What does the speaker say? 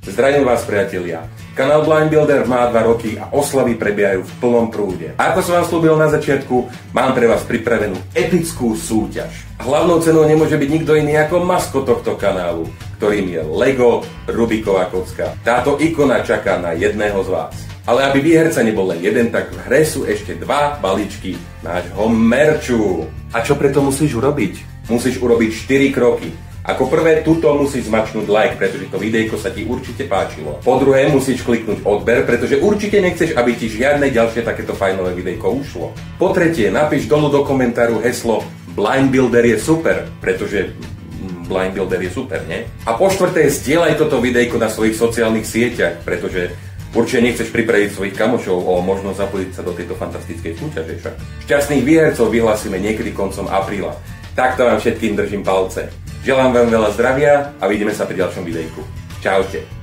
Zdravím vás, priatelia. Kanál Blind Builder má 2 roky a oslavy prebiehajú v plnom prúde. A ako som vám slúbil na začiatku, mám pre vás pripravenú epickú súťaž. Hlavnou cenou nemôže byť nikto iný ako maskot tohto kanálu, ktorým je Lego Rubiková kocka. Táto ikona čaká na jedného z vás. Ale aby výherca nebol len jeden, tak v hre sú ešte 2 balíčky nášho merču. A čo preto musíš urobiť? Musíš urobiť 4 kroky. Ako prvé, tuto musíš zmačknúť like, pretože to videjko sa ti určite páčilo. Po druhé, musíš kliknúť odber, pretože určite nechceš, aby ti žiadne ďalšie takéto fajnové videjko ušlo. Po tretie, napíš dolu do komentáru heslo Blind Builder je super, pretože Blind Builder je super, nie? A po štvrté, zdieľaj toto videjko na svojich sociálnych sieťach, pretože určite nechceš pripraviť svojich kamošov o možnosť zapojiť sa do tejto fantastickej súťaže však. Šťastných výhercov vyhlásime niekedy koncom apríla. Takto vám všetkým držím palce. Želám vám veľa zdravia a vidíme sa pri ďalšom videjku. Čaute.